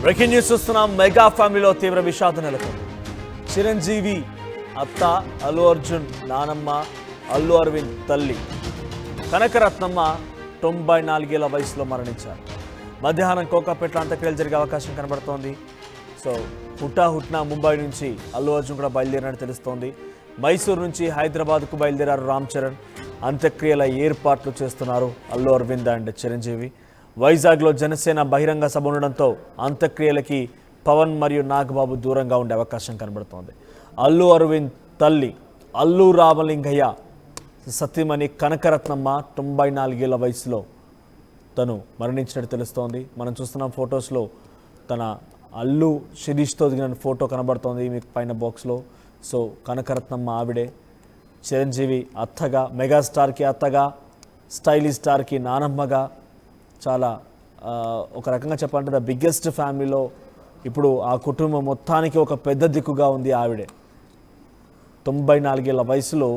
Breaking news చూస్తున్నాం. Mega ఫ్యామిలీలో తీవ్ర విషాదం నెలకొంది. చిరంజీవి అత్త అల్లు అర్జున్ నానమ్మ అల్లు అరవింద్ తల్లి కనకరత్నమ్మ 94 ఏళ్ల వయసులో మరణించారు. మధ్యాహ్నం కోకాపేటలో అంత్యక్రియలు జరిగే అవకాశం కనబడుతోంది. సో హుటాహుట్న ముంబై నుంచి అల్లు అర్జున్ కూడా బయలుదేరినట్టు తెలుస్తోంది. మైసూరు నుంచి హైదరాబాద్కు బయలుదేరారు రామ్ చరణ్. అంత్యక్రియల ఏర్పాట్లు చేస్తున్నారు అల్లు అరవింద్ అండ్ చిరంజీవి. వైజాగ్లో జనసేన బహిరంగ సభ ఉండడంతో అంత్యక్రియలకి పవన్ మరియు నాగబాబు దూరంగా ఉండే అవకాశం కనబడుతోంది. అల్లు అరవింద్ తల్లి అల్లు రామలింగయ్య సతీమణి కనకరత్నమ్మ 94 ఏళ్ల వయసులో తను మరణించినట్టు తెలుస్తోంది. మనం చూస్తున్నాం ఫొటోస్లో తన అల్లు శిరీష్తో దిగిన ఫోటో కనబడుతోంది మీకు పైన బాక్స్లో. సో కనకరత్నమ్మ ఆవిడే. చిరంజీవి అత్తగా, మెగాస్టార్కి అత్తగా, స్టైలిష్ స్టార్కి నానమ్మగా, చాలా ఒక రకంగా చెప్పాలంటే ద బిగ్గెస్ట్ ఫ్యామిలీలో ఇప్పుడు ఆ కుటుంబం మొత్తానికి ఒక పెద్ద దిక్కుగా ఉంది ఆవిడే. 94 ఏళ్ల వయసులో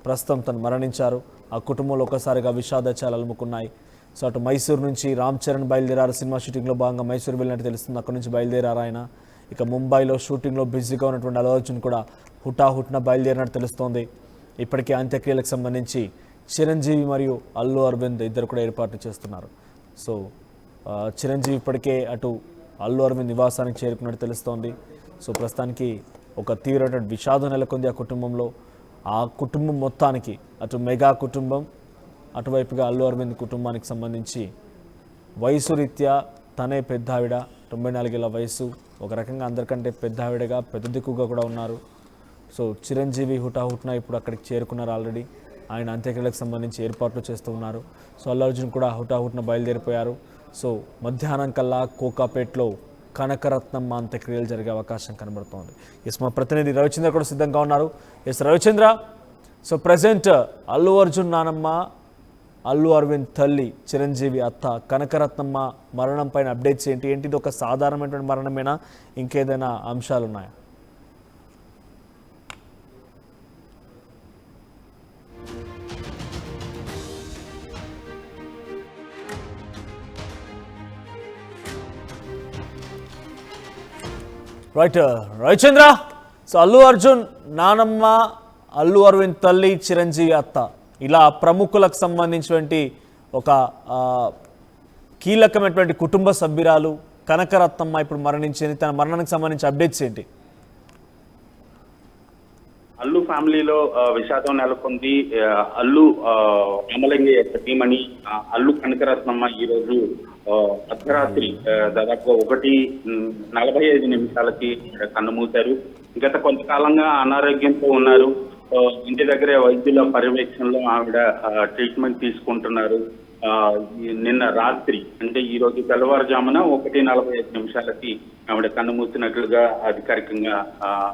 ప్రస్తుతం తను మరణించారు. ఆ కుటుంబంలో ఒకసారిగా విషాదచాలు అలుముకున్నాయి. సో అటు మైసూరు నుంచి రామ్ చరణ్ బయలుదేరారు. సినిమా షూటింగ్లో భాగంగా మైసూరు వెళ్ళినట్టు తెలుస్తుంది. అక్కడి నుంచి బయలుదేరారు ఆయన. ఇక ముంబైలో షూటింగ్లో బిజీగా ఉన్నటువంటి అల్లు అర్జున్ కూడా హుటాహుట్న బయలుదేరినట్టు తెలుస్తోంది. ఇప్పటికే అంత్యక్రియలకు సంబంధించి చిరంజీవి మరియు అల్లు అరవింద్ ఇద్దరు కూడా ఏర్పాట్లు చేస్తున్నారు. సో చిరంజీవి ఇప్పటికే అటు అల్లు అరవింద్ నివాసానికి చేరుకున్నట్టు తెలుస్తోంది. సో ప్రస్తుతానికి ఒక తీవ్రమైన విషాదం నెలకొంది ఆ కుటుంబంలో. ఆ కుటుంబం మొత్తానికి అటు మెగా కుటుంబం, అటువైపుగా అల్లు అరవింద్ కుటుంబానికి సంబంధించి వయసు రీత్యా తనే పెద్ద ఆవిడ, 94 ఏళ్ల వయసు. ఒక రకంగా అందరికంటే పెద్ద ఆవిడగా, పెద్ద దిక్కుగా కూడా ఉన్నారు. సో చిరంజీవి హుటాహుట్న ఇప్పుడు అక్కడికి చేరుకున్నారు ఆల్రెడీ. ఆయన అంత్యక్రియలకు సంబంధించి ఏర్పాట్లు చేస్తూ ఉన్నారు. సో అల్లు అర్జున్ కూడా హుటాహుట్న బయలుదేరిపోయారు. సో మధ్యాహ్నం కల్లా కోకాపేట్లో కనకరత్నమ్మ అంత్యక్రియలు జరిగే అవకాశం కనబడుతోంది. ఎస్, మా ప్రతినిధి రవిచంద్ర కూడా సిద్ధంగా ఉన్నారు. Yes Ravichandra, so present Allu Arjun నానమ్మ, అల్లు అరవింద్ తల్లి చిరంజీవి అత్త కనకరత్నమ్మ మరణం పైన అప్డేట్స్ ఏంటి? ఇది ఒక సాధారణమైనటువంటి మరణమేనా, ఇంకేదైనా అంశాలు ఉన్నాయా? రైట్ రవిచంద్ర, సో అల్లు అర్జున్ నానమ్మ, అల్లు అరవింద్ తల్లి, చిరంజీవి అత్త, ఇలా ప్రముఖులకు సంబంధించినటువంటి ఒక కీలకమైనటువంటి కుటుంబ సభ్యురాలు కనకరత్నమ్మ ఇప్పుడు మరణించింది. తన మరణానికి సంబంధించి అప్డేట్స్ ఏంటి? అల్లు ఫ్యామిలీలో విషాదం నెలకొంది. అల్లు రామలింగయ్య సతీమణి అల్లు కనకరత్నమ్మ ఈరోజు అర్ధరాత్రి దాదాపు 1:45 కన్నుమూశారు. గత కొంతకాలంగా అనారోగ్యంతో ఉన్నారు. ఇంటి దగ్గరే వైద్యుల పర్యవేక్షణలో ఆవిడ ట్రీట్మెంట్ తీసుకుంటున్నారు. నిన్న రాత్రి అంటే ఈ రోజు తెల్లవారుజామున 1:45 ఆవిడ కన్నుమూసినట్లుగా అధికారికంగా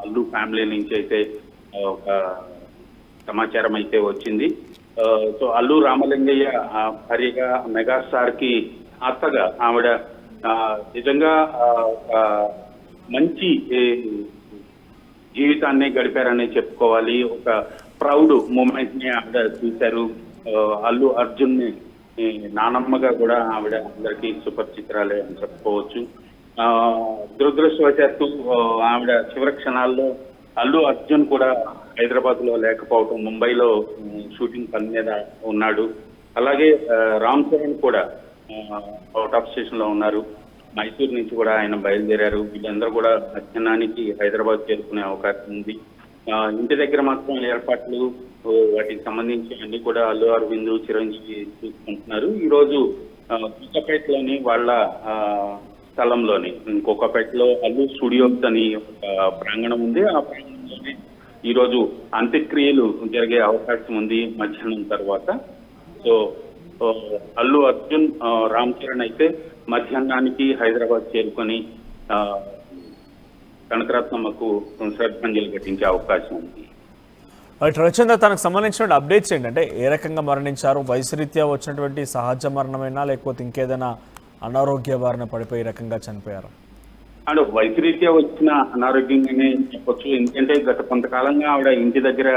అల్లు ఫ్యామిలీ నుంచి అయితే ఒక సమాచారం అయితే వచ్చింది. సో అల్లు రామలింగయ్య భార్యగా, మెగాస్టార్ కి అత్తగా ఆవిడ నిజంగా మంచి జీవితాన్ని గడిపారని చెప్పుకోవాలి. ఒక ప్రౌడ్ మూమెంట్ ని ఆవిడ చూశారు. అల్లు అర్జున్ ని నానమ్మగా కూడా ఆవిడ అందరికీ సుపరిచితురాలే అని చెప్పుకోవచ్చు. దురదృష్టవశాత్తు ఆవిడ చివరి క్షణాల్లో అల్లు అర్జున్ కూడా హైదరాబాద్ లో లేకపోవటం, ముంబైలో షూటింగ్ పని మీద ఉన్నాడు. అలాగే రామ్ చరణ్ కూడా అవుట్ ఆఫ్ స్టేషన్ లో ఉన్నారు. మైసూర్ నుంచి కూడా ఆయన బయలుదేరారు. వీళ్ళందరూ కూడా మధ్యాహ్నానికి హైదరాబాద్ చేరుకునే అవకాశం ఉంది. ఇంటి దగ్గర మాత్రం ఏర్పాట్లు, వాటికి సంబంధించి అన్ని కూడా అల్లు అరవింద్, చిరంజీవి చూసుకుంటున్నారు. ఈ రోజు కోకాపేటలోని వాళ్ళ స్థలంలోని, కోకాపేటలో అల్లు స్టూడియోస్ అని ఒక ప్రాంగణం ఉంది. ఆ ప్రాంగణంలోనే ఈ రోజు అంత్యక్రియలు జరిగే అవకాశం ఉంది మధ్యాహ్నం తర్వాత. సో అల్లు అర్జున్, రామ్ చరణ్ అయితే మధ్యాహ్నానికి హైదరాబాద్ చేరుకొని కనకరత్నమ్మకు శ్రద్ధాంజలి ఘటించే అవకాశం ఉంది. రవిచంద్ర, తనకు సంబంధించిన అప్డేట్స్ ఏంటంటే ఏ రకంగా మరణించారు? వయసు రీత్యా వచ్చినటువంటి సహజ మరణమైనా, లేకపోతే ఇంకేదైనా అనారోగ్య బారిన పడిపోయి రకంగా చనిపోయారు? అంటే వయసు రీత్యా వచ్చిన అనారోగ్యంగానే చెప్పొచ్చు. ఎందుకంటే గత కొంతకాలంగా ఆవిడ ఇంటి దగ్గర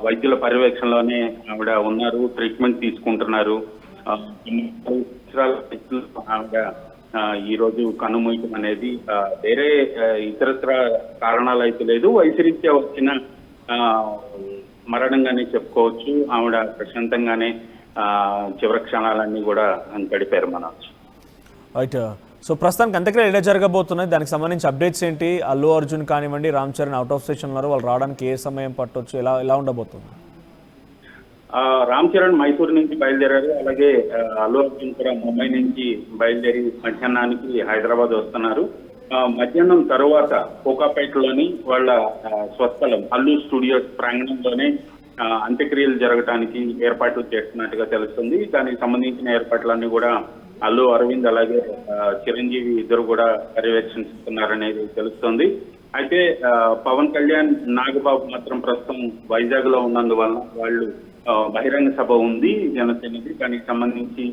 వైద్యుల పర్యవేక్షణలోనే ఆవిడ ఉన్నారు, ట్రీట్మెంట్ తీసుకుంటున్నారు. 3 సంవత్సరాల ఆవిడ ఈ రోజు కనుమూయటం అనేది వేరే ఇతరత్ర కారణాలు అయితే లేదు, వయసురీత్యా వచ్చిన మరణంగానే చెప్పుకోవచ్చు. ఆవిడ ప్రశాంతంగానే చివరి క్షణాలన్నీ కూడా గడిపారు మనోజ్. రైట్. సో ప్రస్తుతానికి అంతక్రియలు ఎలా జరగబోతున్నాయి, దానికి సంబంధించి అప్డేట్స్ ఏంటి? అల్లు అర్జున్ కానివ్వండి, Ram Charan out of station ఉన్నారు, వాళ్ళు రావడానికి ఏ సమయం పట్టొచ్చు, ఎలా ఉండబోతుంది? రామ్ చరణ్ మైసూరు నుంచి బయలుదేరారు, అలాగే అల్లు అర్జున్ కూడా ముంబై నుంచి బయలుదేరి మధ్యాహ్నానికి హైదరాబాద్ వస్తున్నారు. మధ్యాహ్నం తరువాత కోకాపేటలోని వాళ్ళ స్వస్థలం అల్లు స్టూడియోస్ ప్రాంగణంలోనే అంత్యక్రియలు జరగడానికి ఏర్పాట్లు చేస్తున్నట్టుగా తెలుస్తుంది. దానికి సంబంధించిన ఏర్పాట్లన్నీ కూడా అల్లు అరవింద్ అలాగే చిరంజీవి ఇద్దరు కూడా పర్యవేక్షిస్తున్నారనేది తెలుస్తుంది. అయితే పవన్ కళ్యాణ్, నాగబాబు మాత్రం ప్రస్తుతం వైజాగ్ లో ఉన్నందువలన వాళ్ళు బహిరంగ సభ ఉంది జనసేనకి, దానికి సంబంధించి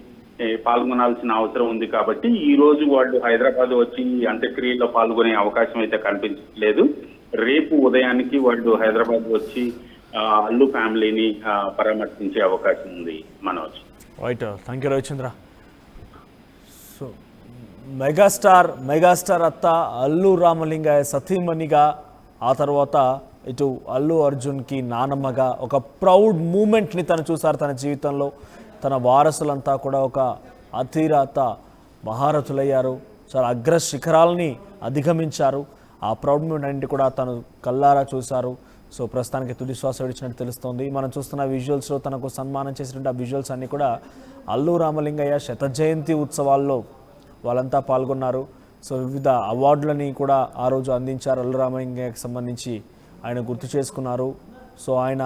పాల్గొనాల్సిన అవసరం ఉంది కాబట్టి ఈ రోజు వాళ్ళు హైదరాబాద్ వచ్చి అంత్యక్రియల్లో పాల్గొనే అవకాశం అయితే కనిపించట్లేదు. రేపు ఉదయానికి వాళ్ళు హైదరాబాద్ వచ్చి అల్లు ఫ్యామిలీని పరామర్శించే అవకాశం ఉంది Manoj. Right, thank you Ravichandra. So megastar అత్త అల్లు రామలింగయ్య సతీమణిగా, ఆ తర్వాత ఇటు అల్లు అర్జున్కి నానమ్మగా ఒక ప్రౌడ్ మూమెంట్ని తను చూశారు తన జీవితంలో. తన వారసులంతా కూడా ఒక అతిరత మహారథులయ్యారు, చాలా అగ్ర శిఖరాలని అధిగమించారు. ఆ ప్రౌడ్ మూమెంట్ అన్నింటి కూడా తను కల్లారా చూశారు. సో ప్రస్తుతానికి తుది శ్వాస విడిచినట్టు తెలుస్తోంది. మనం చూస్తున్న విజువల్స్లో తనకు సన్మానం చేసినట్టు ఆ విజువల్స్ అన్నీ కూడా అల్లు రామలింగయ్య శత జయంతి ఉత్సవాల్లో వాళ్ళంతా పాల్గొన్నారు. సో వివిధ అవార్డులని కూడా ఆ రోజు అందించారు. అల్లు రామలింగయ్యకి సంబంధించి ఆయన గుర్తు చేసుకున్నారు. సో ఆయన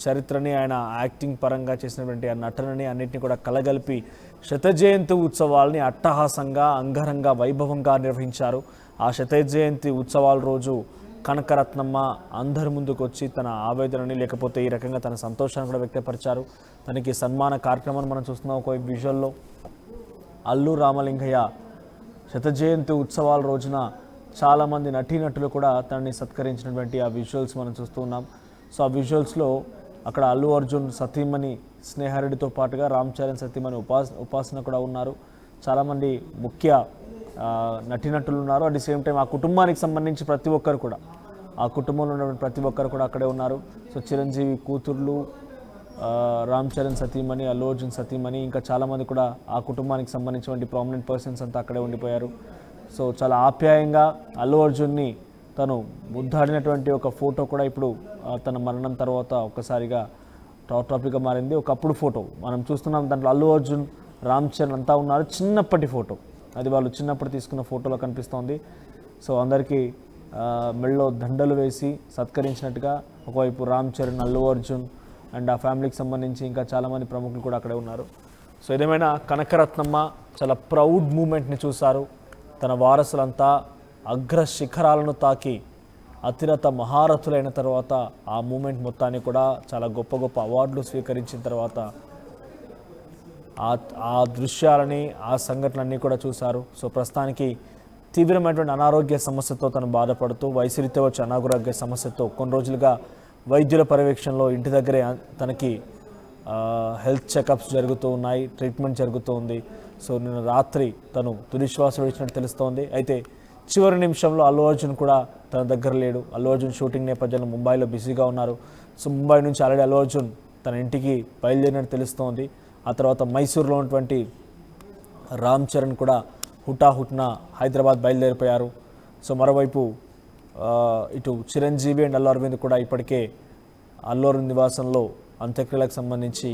చరిత్రని, ఆయన యాక్టింగ్ పరంగా చేసినటువంటి ఆ నటనని అన్నింటినీ కూడా కలగలిపి శత జయంతి ఉత్సవాల్ని అట్టహాసంగా, అంగరంగ వైభవంగా నిర్వహించారు. ఆ శత జయంతి ఉత్సవాల రోజు కనకరత్నమ్మ అందరి ముందుకు వచ్చి తన ఆవేదనని, లేకపోతే ఈ రకంగా తన సంతోషాన్ని కూడా వ్యక్తపరిచారు. తనకి సన్మాన కార్యక్రమాన్ని మనం చూస్తున్నాం. ఒక విజువల్లో అల్లు రామలింగయ్య శత జయంతి ఉత్సవాల రోజున చాలామంది నటీనటులు కూడా తనని సత్కరించినటువంటి ఆ విజువల్స్ మనం చూస్తూ ఉన్నాం. సో ఆ విజువల్స్లో అక్కడ అల్లు అర్జున్ సతీమణి స్నేహారెడ్డితో పాటుగా రామ్ చరణ్ సతీమణి ఉపాసన కూడా ఉన్నారు. చాలామంది ముఖ్య నటీనటులు ఉన్నారు. అట్ ది సేమ్ టైం ఆ కుటుంబానికి సంబంధించి ప్రతి ఒక్కరు కూడా, ఆ కుటుంబంలో ఉన్నటువంటి ప్రతి ఒక్కరు కూడా అక్కడే ఉన్నారు. సో చిరంజీవి కూతుర్లు, రామ్ చరణ్ సతీమణి, అల్లు అర్జున్ సతీమణి, ఇంకా చాలామంది కూడా ఆ కుటుంబానికి సంబంధించినటువంటి ప్రామినెంట్ పర్సన్స్ అంతా అక్కడే ఉండిపోయారు. సో చాలా ఆప్యాయంగా అల్లు అర్జున్ని తను ముద్దాడినటువంటి ఒక ఫోటో కూడా ఇప్పుడు తన మరణం తర్వాత ఒక్కసారిగా టాపిక్గా మారింది. ఒకప్పుడు ఫోటో మనం చూస్తున్నాం, దాంట్లో అల్లు అర్జున్, రామ్ చరణ్ అంతా ఉన్నారు. చిన్నప్పటి ఫోటో అది, వాళ్ళు చిన్నప్పుడు తీసుకున్న ఫోటోలో కనిపిస్తోంది. సో అందరికీ మెళ్ళలో దండలు వేసి సత్కరించినట్టుగా ఒకవైపు రామ్ చరణ్, అల్లు అర్జున్ అండ్ ఆ ఫ్యామిలీకి సంబంధించి ఇంకా చాలామంది ప్రముఖులు కూడా అక్కడే ఉన్నారు. సో ఏదేమైనా కనకరత్నమ్మ చాలా ప్రౌడ్ మూమెంట్ని చూశారు. తన వారసులంతా అగ్ర శిఖరాలను తాకి అతిరత మహారథులైన తర్వాత ఆ మూమెంట్ మొత్తాన్ని కూడా చాలా గొప్ప గొప్ప అవార్డులు స్వీకరించిన తర్వాత ఆ దృశ్యాలని, ఆ సంఘటనలన్నీ కూడా చూశారు. సో ప్రస్తుతానికి తీవ్రమైనటువంటి అనారోగ్య సమస్యతో తను బాధపడుతూ, వయసురీత్యా వచ్చే అనారోగ్య సమస్యతో కొన్ని రోజులుగా వైద్యుల పర్యవేక్షణలో ఇంటి దగ్గరే తనకి హెల్త్ చెకప్స్ జరుగుతూ ఉన్నాయి, ట్రీట్మెంట్ జరుగుతూ ఉంది. సో నిన్న రాత్రి తను తుది శ్వాస విడిచినట్టు తెలుస్తోంది. అయితే చివరి నిమిషంలో అల్లు అర్జున్ కూడా తన దగ్గర లేడు. అల్లు అర్జున్ షూటింగ్ నేపథ్యంలో ముంబైలో బిజీగా ఉన్నారు. సో ముంబై నుంచి ఆల్రెడీ అల్లు అర్జున్ తన ఇంటికి బయలుదేరినట్టు తెలుస్తోంది. ఆ తర్వాత మైసూరులో ఉన్నటువంటి రామ్ చరణ్ కూడా హుటాహుట్న హైదరాబాద్ బయలుదేరిపోయారు. సో మరోవైపు ఇటు చిరంజీవి అండ్ అల్లు అరవింద్ కూడా ఇప్పటికే అల్లు అరవింద్ నివాసంలో అంత్యక్రియలకు సంబంధించి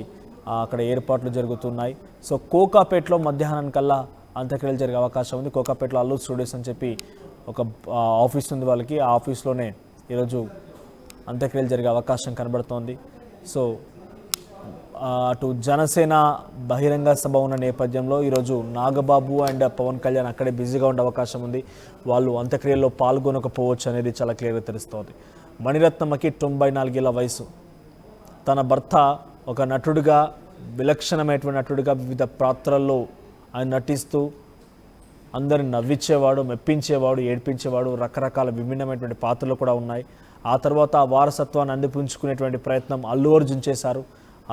అక్కడ ఏర్పాట్లు జరుగుతున్నాయి. సో కోకాపేటలో మధ్యాహ్నానికల్లా అంత్యక్రియలు జరిగే అవకాశం ఉంది. కోకాపేటలో అల్లు స్టూడియోస్ అని చెప్పి ఒక ఆఫీస్ ఉంది వాళ్ళకి. ఆ ఆఫీస్లోనే ఈరోజు అంత్యక్రియలు జరిగే అవకాశం కనబడుతోంది. సో అటు జనసేన బహిరంగ సభ ఉన్న నేపథ్యంలో ఈరోజు నాగబాబు అండ్ పవన్ కళ్యాణ్ అక్కడే బిజీగా ఉండే అవకాశం ఉంది. వాళ్ళు అంత్యక్రియల్లో పాల్గొనకపోవచ్చు అనేది చాలా క్లియర్గా తెలుస్తోంది. మణిరత్నమ్మకి 94 ఏళ్ల వయసు. తన భర్త ఒక నటుడిగా, విలక్షణమైనటువంటి నటుడిగా వివిధ పాత్రల్లో ఆయన నటిస్తూ అందరిని నవ్వించేవాడు, మెప్పించేవాడు, ఏడ్పించేవాడు. రకరకాల విభిన్నమైనటువంటి పాత్రలు కూడా ఉన్నాయి. ఆ తర్వాత ఆ వారసత్వాన్ని అందిపుంచుకునేటువంటి ప్రయత్నం అల్లు అర్జున్ చేశారు.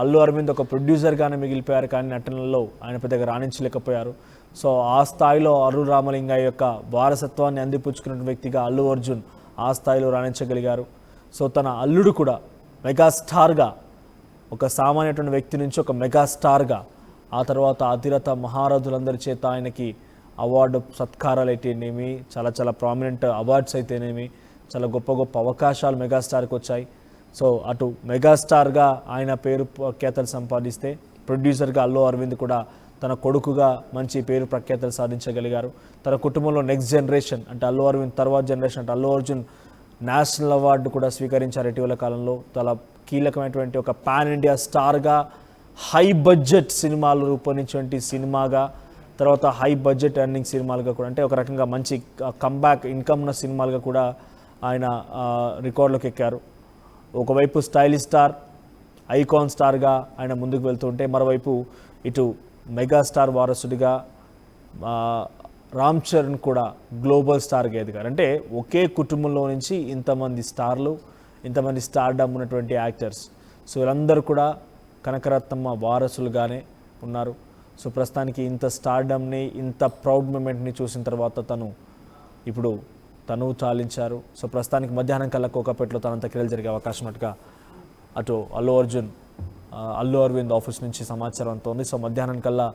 అల్లు అరవింద్ ఒక ప్రొడ్యూసర్గానే మిగిలిపోయారు, కానీ నటనలో ఆయన పెద్దగా రాణించలేకపోయారు. సో ఆ స్థాయిలో అల్లు రామలింగయ్య యొక్క వారసత్వాన్ని అందిపుచ్చుకున్న వ్యక్తిగా అల్లు అర్జున్ ఆ స్థాయిలో రాణించగలిగారు. సో తన అల్లుడు కూడా మెగాస్టార్గా, ఒక సామాన్యటువంటి వ్యక్తి నుంచి ఒక మెగాస్టార్గా, ఆ తర్వాత అతిరథ మహారథులందరి చేత ఆయనకి అవార్డు సత్కారాలు అయితేనేమి, చాలా చాలా ప్రామినెంట్ అవార్డ్స్ అయితేనేమి, చాలా గొప్ప గొప్ప అవకాశాలు మెగాస్టార్కి వచ్చాయి. సో అటు మెగాస్టార్గా ఆయన పేరు ప్రఖ్యాతలు సంపాదిస్తే, ప్రొడ్యూసర్గా అల్లు అరవింద్ కూడా తన కొడుకుగా మంచి పేరు ప్రఖ్యాతలు సాధించగలిగారు. తన కుటుంబంలో నెక్స్ట్ జనరేషన్ అంటే అల్లు అరవింద్ తర్వాత జనరేషన్ అంటే అల్లు అర్జున్ నేషనల్ అవార్డు కూడా స్వీకరించారు ఇటీవల కాలంలో. చాలా కీలకమైనటువంటి ఒక పాన్ ఇండియా స్టార్గా, హై బడ్జెట్ సినిమాలు రూపొందించేటువంటి సినిమాగా, తర్వాత హై బడ్జెట్ ఎర్నింగ్ సినిమాలుగా కూడా, అంటే ఒక రకంగా మంచి కంబ్యాక్ ఇన్కమ్ ఉన్న సినిమాలుగా కూడా ఆయన రికార్డులోకి ఎక్కారు. ఒకవైపు స్టైలిష్ స్టార్, ఐకాన్ స్టార్గా ఆయన ముందుకు వెళ్తుంటే, మరోవైపు ఇటు మెగాస్టార్ వారసుడిగా రామ్ చరణ్ కూడా గ్లోబల్ స్టార్గా ఎదిగారు. అంటే ఒకే కుటుంబంలో నుంచి ఇంతమంది స్టార్లు, ఇంతమంది స్టార్డమ్ ఉన్నటువంటి యాక్టర్స్, సో వీళ్ళందరూ కూడా కనకరత్నమ్మ వారసులుగానే ఉన్నారు. సో ప్రస్తుతానికి ఇంత స్టార్డమ్ని, ఇంత ప్రౌడ్ మూమెంట్ని చూసిన తర్వాత ఇప్పుడు తను చాలించారు. సో ప్రస్తుతానికి మధ్యాహ్నం కల్లా కోకాపేటలో తన అంత్యక్రియలు జరిగే అవకాశం ఉన్నట్టుగా అటు అల్లు అరవింద్ ఆఫీస్ నుంచి సమాచారం అంతా ఉంది. సో మధ్యాహ్నం కల్లా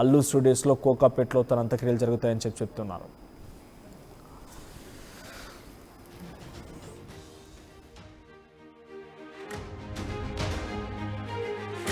అల్లు స్టూడియోస్లో కోకాపేటలో తన అంత్యక్రియలు జరుగుతాయని చెప్తున్నారు.